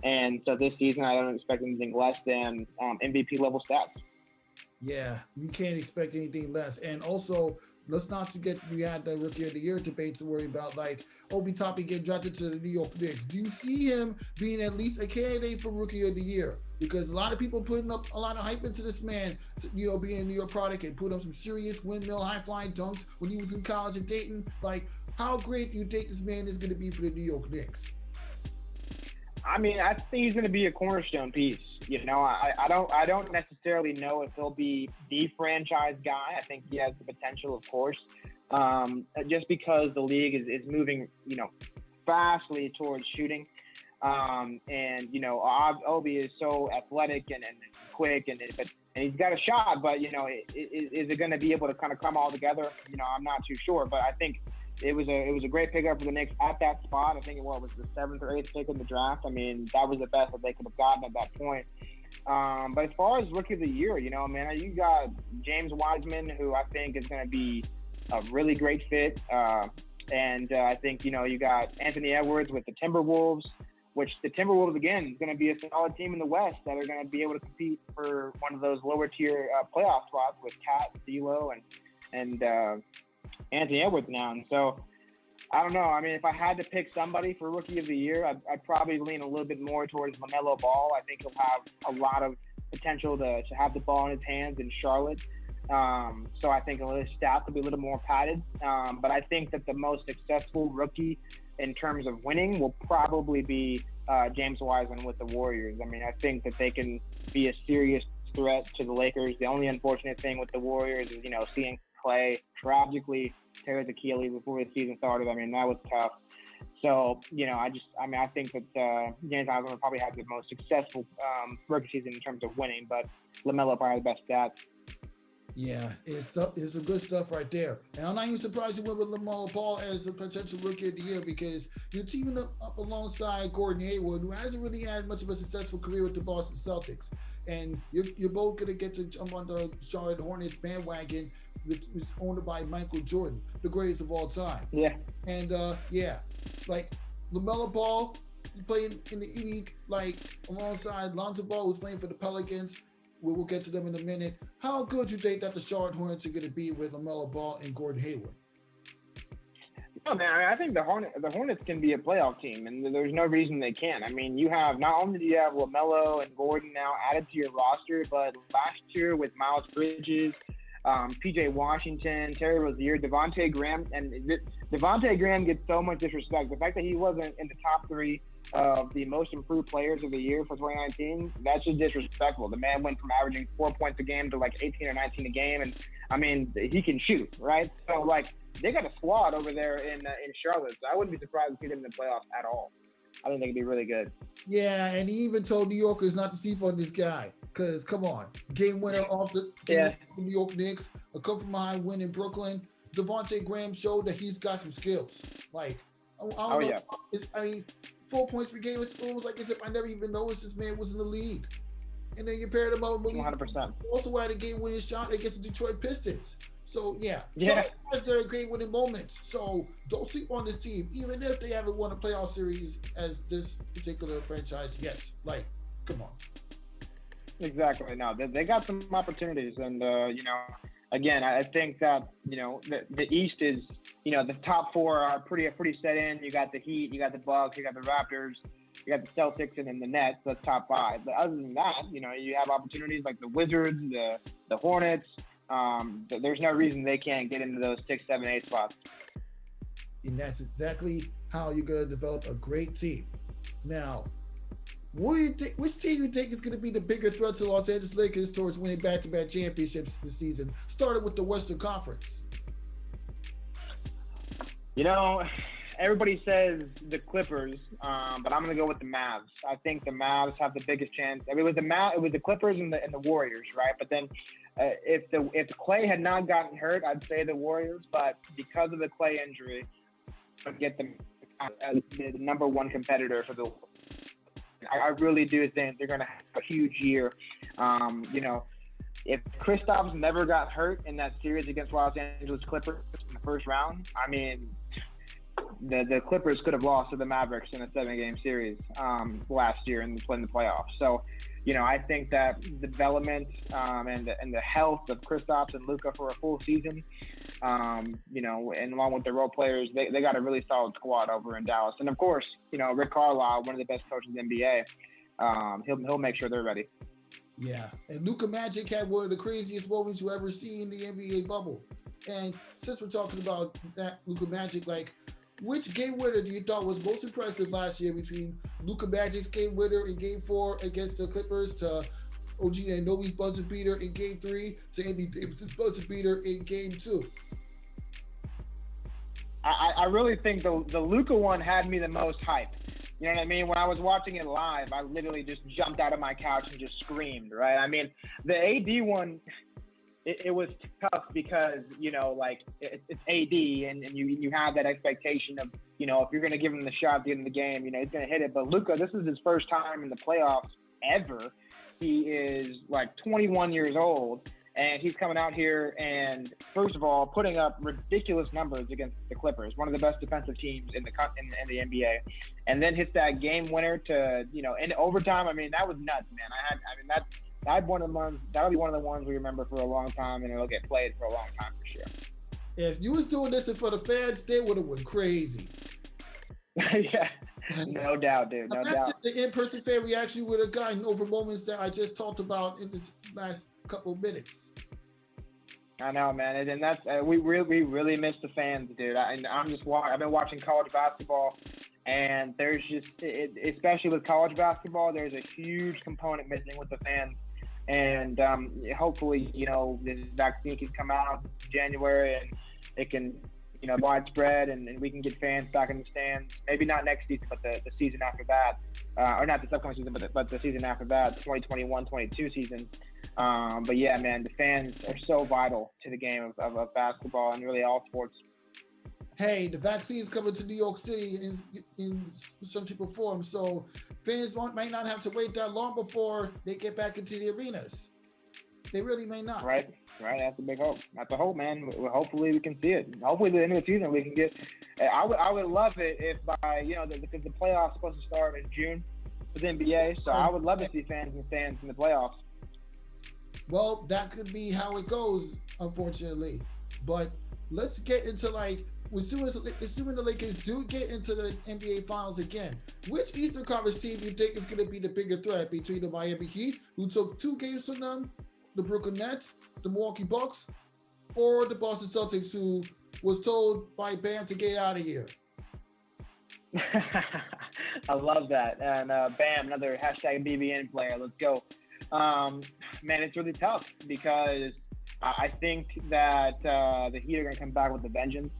And so this season, I don't expect anything less than MVP level stats. Yeah, you can't expect anything less. And also, let's not forget we had the Rookie of the Year debate to worry about, like Obi Toppin getting drafted to the New York Knicks. Do you see him being at least a candidate for Rookie of the Year? Because a lot of people putting up a lot of hype into this man, being a New York product and put up some serious windmill high-flying dunks when he was in college at Dayton. Like, how great do you think this man is going to be for the New York Knicks? I mean, I think he's going to be a cornerstone piece. I don't necessarily know if he'll be the franchise guy. I think he has the potential, of course, just because the league is moving, fastly towards shooting. Obi is so athletic and quick, and he's got a shot, but is it going to be able to kind of come all together? I'm not too sure, but I think it was a great pickup for the Knicks at that spot. I think it was the 7th or 8th pick in the draft. I mean, that was the best that they could have gotten at that point. But as far as rookie of the year, man, you got James Wiseman, who I think is going to be a really great fit. And I think, you got Anthony Edwards with the Timberwolves, which the Timberwolves, again, is going to be a solid team in the West that are going to be able to compete for one of those lower tier playoff spots with Cat, D'Lo, and Anthony Edwards now. And so, I don't know. I mean, if I had to pick somebody for Rookie of the Year, I'd probably lean a little bit more towards LaMelo Ball. I think he'll have a lot of potential to have the ball in his hands in Charlotte. So I think his stats will be a little more padded. But I think that the most successful rookie in terms of winning will probably be James Wiseman with the Warriors. I mean, I think that they can be a serious threat to the Lakers. The only unfortunate thing with the Warriors is, seeing Clay tragically tear his Achilles before the season started. I mean, that was tough. So, I think that James Wiseman will probably have the most successful rookie season in terms of winning, but LaMelo probably has the best stats. Yeah, it's some good stuff right there. And I'm not even surprised you went with LaMelo Ball as a potential Rookie of the Year, because you're teaming up alongside Gordon Hayward, who hasn't really had much of a successful career with the Boston Celtics. And you're both going to get to jump on the Charlotte Hornets bandwagon, which is owned by Michael Jordan, the greatest of all time. Yeah. And, like LaMelo Ball, he's playing in the league, like alongside Lonzo Ball, who's playing for the Pelicans. We'll get to them in a minute. How good do you think that the Charlotte Hornets are going to be with LaMelo Ball and Gordon Hayward? No, man, I think the Hornets can be a playoff team, and there's no reason they can't. I mean, you have not only do you have LaMelo and Gordon now added to your roster, but last year with Miles Bridges, PJ Washington, Terry Rozier, Devontae Graham, and Devontae Graham gets so much disrespect. The fact that he wasn't in the top 3 of the most improved players of the year for 2019, that's just disrespectful. The man went from averaging 4 points a game to like 18 or 19 a game, and I mean, he can shoot, right? So like, they got a squad over there in Charlotte, so I wouldn't be surprised to see them in the playoffs at all. I think they could be really good. Yeah, and he even told New Yorkers not to sleep on this guy, because come on, game winner off the New York Knicks, a come from behind win in Brooklyn. Devontae Graham showed that he's got some skills. Like, I don't know. Yeah. 4 points per game, it's almost like as if I never even noticed this man was in the league. And then you paired him up with 100%. Also had a game-winning shot against the Detroit Pistons. So, has their game-winning moments. So, don't sleep on this team, even if they haven't won a playoff series as this particular franchise gets. Like, come on. Exactly. No, they got some opportunities. And, again, I think that, the East is, the top 4 are pretty set in. You got the Heat, you got the Bucks, you got the Raptors, you got the Celtics, and then the Nets. That's top 5. But other than that, you have opportunities like the Wizards, the Hornets. There's no reason they can't get into those 6, 7, 8 spots. And that's exactly how you're going to develop a great team. Now, which team do you think is going to be the bigger threat to Los Angeles Lakers towards winning back-to-back championships this season? Started with the Western Conference. Everybody says the Clippers, but I'm going to go with the Mavs. I think the Mavs have the biggest chance. I mean, it was the Clippers and the Warriors, right? But then if Clay had not gotten hurt, I'd say the Warriors. But because of the Clay injury, I'd get them as the number 1 competitor for the. I really do think they're going to have a huge year. If Kristaps never got hurt in that series against Los Angeles Clippers in the first round, I mean, the Clippers could have lost to the Mavericks in a 7-game series last year in the playoffs. So, I think that the development and the health of Kristaps and Luka for a full season, and along with the role players, they got a really solid squad over in Dallas. And of course, Rick Carlisle, one of the best coaches in the NBA, he'll make sure they're ready. Yeah, and Luka Magic had one of the craziest moments you ever see in the NBA bubble. And since we're talking about that Luka Magic, like, which game winner do you thought was most impressive last year between Luka Magic's game winner in Game 4 against the Clippers to OG Anunoby's buzzer beater in Game 3 to Andy Davis's buzzer beater in Game 2? I really think the Luka one had me the most hype. You know what I mean? When I was watching it live, I literally just jumped out of my couch and just screamed, right? I mean, the AD one, it was tough because, it's AD and you have that expectation of, if you're going to give him the shot at the end of the game, he's going to hit it. But Luka, this is his first time in the playoffs ever. He is like 21 years old, and he's coming out here and, first of all, putting up ridiculous numbers against the Clippers, one of the best defensive teams in the NBA, and then hits that game winner to, in overtime. I mean, that was nuts, man. That'll be one of the ones we remember for a long time, and it'll get played for a long time for sure. If you was doing this for the fans, they would have went crazy. Yeah, no doubt, dude. No doubt. The in-person fan reaction would have gotten over moments that I just talked about in this last couple of minutes. I know, man, and that's we really miss the fans, dude. I've been watching college basketball, and there's just, especially with college basketball, there's a huge component missing with the fans. And hopefully, this vaccine can come out in January and it can, widespread, and we can get fans back in the stands. Maybe not next season, but the season after that, or not this upcoming season, but the season after that, 2021-22 season. But yeah, man, the fans are so vital to the game of basketball and really all sports. Hey, the vaccine is coming to New York City in some shape or form, so fans might not have to wait that long before they get back into the arenas. They really may not. Right. That's a big hope. That's a hope, man. Hopefully we can see it. Hopefully the end of the season we can get. I would love it if by because the playoffs are supposed to start in June with the NBA, so I would love to see fans in the stands in the playoffs. Well, that could be how it goes, unfortunately. But let's get into assuming the Lakers do get into the NBA Finals again, which Eastern Conference team do you think is going to be the bigger threat between the Miami Heat, who took 2 games from them, the Brooklyn Nets, the Milwaukee Bucks, or the Boston Celtics, who was told by Bam to get out of here? I love that. And Bam, another #BBN player. Let's go. Man, it's really tough because I think that the Heat are going to come back with a vengeance.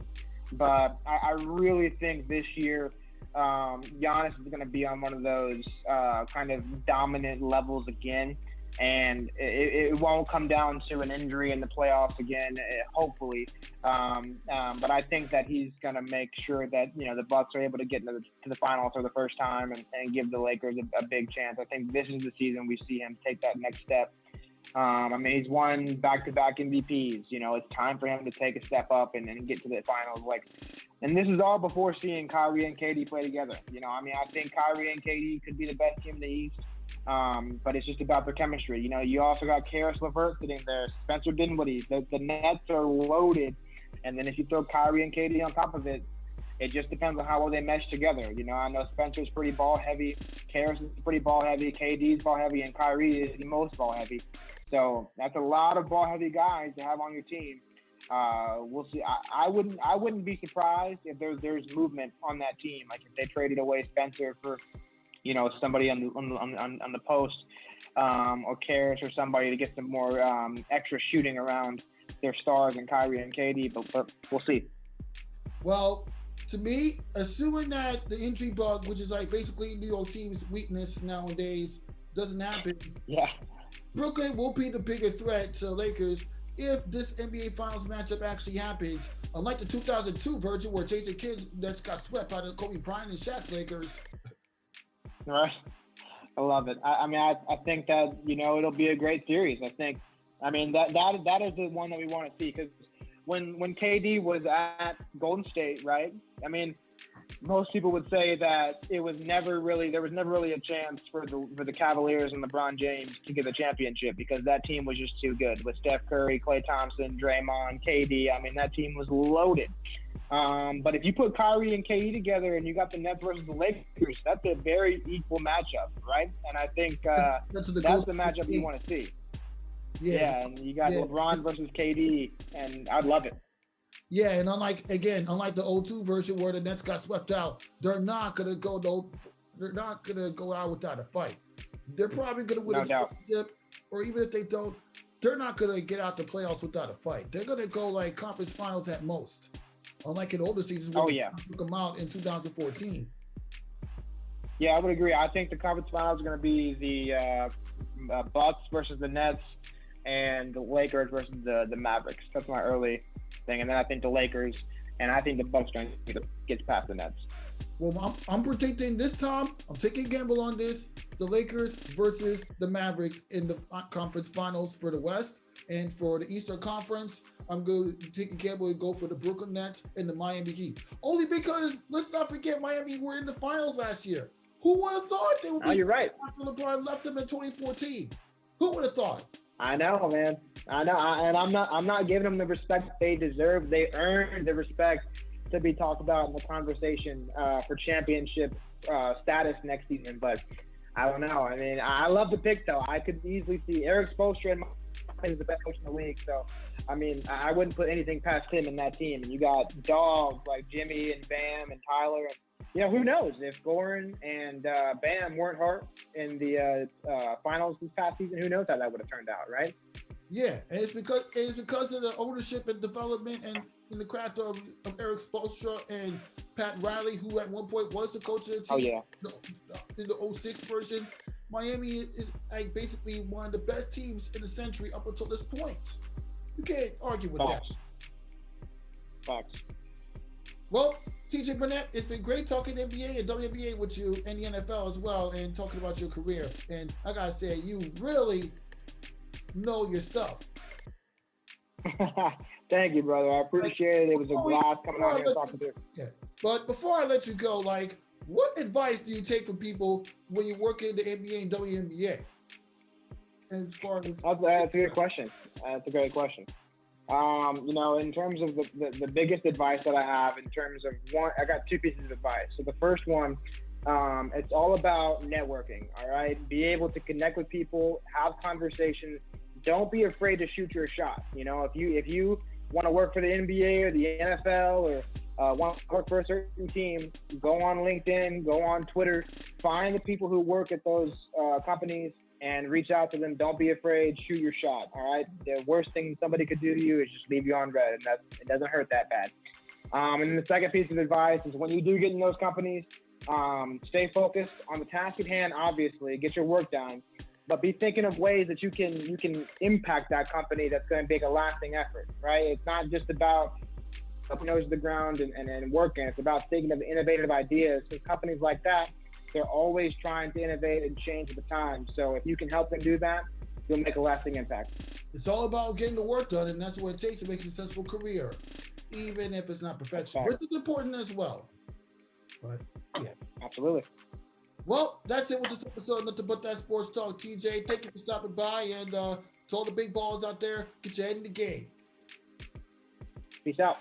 But I really think this year Giannis is going to be on one of those kind of dominant levels again. And it won't come down to an injury in the playoffs again, hopefully. But I think that he's going to make sure that, the Bucks are able to get to the finals for the first time and give the Lakers a big chance. I think this is the season we see him take that next step. He's won back-to-back MVPs. It's time for him to take a step up and get to the finals. And this is all before seeing Kyrie and KD play together. I think Kyrie and KD could be the best team in the East. But it's just about their chemistry. You also got Karis LeVert sitting there, Spencer Dinwiddie. The Nets are loaded. And then if you throw Kyrie and KD on top of it, it just depends on how well they mesh together. I know Spencer's pretty ball heavy, Karis is pretty ball heavy, KD's ball heavy, and Kyrie is the most ball heavy. So that's a lot of ball heavy guys to have on your team. We'll see. I wouldn't be surprised if there's movement on that team. Like if they traded away Spencer for somebody on the post, or Karis or somebody to get some more extra shooting around their stars and Kyrie and KD. But we'll see. Well, to me, assuming that the injury bug, which is basically New York team's weakness nowadays, doesn't happen. Yeah. Brooklyn will be the bigger threat to the Lakers if this NBA Finals matchup actually happens. Unlike the 2002 version where Jason Kidd's Nets got swept by the Kobe Bryant and Shaq's Lakers. Right. I love it. I think that, it'll be a great series. That is the one that we want to see because when KD was at Golden State, right? Most people would say that there was never really a chance for the Cavaliers and LeBron James to get the championship because that team was just too good with Steph Curry, Klay Thompson, Draymond, KD. That team was loaded. But if you put Kyrie and KD together and you got the Nets versus the Lakers, that's a very equal matchup, right? And I think that's the matchup you want to see. Yeah, and you got LeBron versus KD, and I'd love it. Yeah, and unlike the 02 version where the Nets got swept out, they're not gonna go out without a fight. They're probably gonna win a championship, or even if they don't, they're not gonna get out the playoffs without a fight. They're gonna go conference finals at most. Unlike in older seasons where they took them out in 2014. Yeah, I would agree. I think the conference finals are going to be the Bucks versus the Nets and the Lakers versus the Mavericks. That's my early thing. And then I think the Lakers and I think the Bucks are going to get past the Nets. Well, I'm predicting this time. I'm taking a gamble on this. The Lakers versus the Mavericks in the conference finals for the West, and for the Eastern Conference, I'm going to take a gamble and go for the Brooklyn Nets and the Miami Heat. Only because let's not forget Miami were in the finals last year. Who would have thought they would be? Oh, you're right. After LeBron left them in 2014. Who would have thought? I know, man. I know, and I'm not giving them the respect they deserve. They earned the respect to be talked about in the conversation for championship status next season. But I don't know. I mean, I love the pick though. I could easily see Eric Spoelstra in my is the best coach in the league. So, I mean, I wouldn't put anything past him in that team. And you got dogs like Jimmy and Bam and Tyler. And, you know, who knows if Goran and Bam weren't hurt in the finals this past season? Who knows how that would have turned out, right? Yeah, and it's because of the ownership and development and in the craft of Eric Spoelstra and Pat Riley, who at one point was the coach of the team. Oh yeah. In the 06 version, Miami is like basically one of the best teams in the century up until this point. You can't argue with Facts. Facts. Well, TJ Barnett, it's been great talking NBA and WNBA with you and the NFL as well, and talking about your career. And I gotta say, you really know your stuff. Thank you, brother. I appreciate it. It was a blast coming out here and talking to you. Yeah. But before I let you go, like, what advice do you take from people when you work in the NBA and WNBA? As far as That's a good question. That's a great question. You know, in terms of the biggest advice that I have, in terms of one, I got two pieces of advice. So the first one, it's all about networking. All right, be able to connect with people, have conversations. Don't be afraid to shoot your shot. You know, if you want to work for the NBA or the NFL or want to work for a certain team, go on LinkedIn, go on Twitter, find the people who work at those companies and reach out to them. Don't be afraid. Shoot your shot. All right. The worst thing somebody could do to you is just leave you on red, and it doesn't hurt that bad. And the second piece of advice is when you do get in those companies, stay focused on the task at hand. Obviously, get your work done, but be thinking of ways that you can impact that company that's going to make a lasting effort. Right. It's not just about up nose to the ground and working. It's about thinking of innovative ideas. So companies like that, they're always trying to innovate and change at the time. So if you can help them do that, you'll make a lasting impact. It's all about getting the work done, and that's what it takes to make a successful career, even if it's not perfection, which is important as well. But yeah, absolutely. Well, that's it with this episode of Nothing But That Sports Talk. TJ, thank you for stopping by, and to all the big balls out there, get your head in the game. Peace out.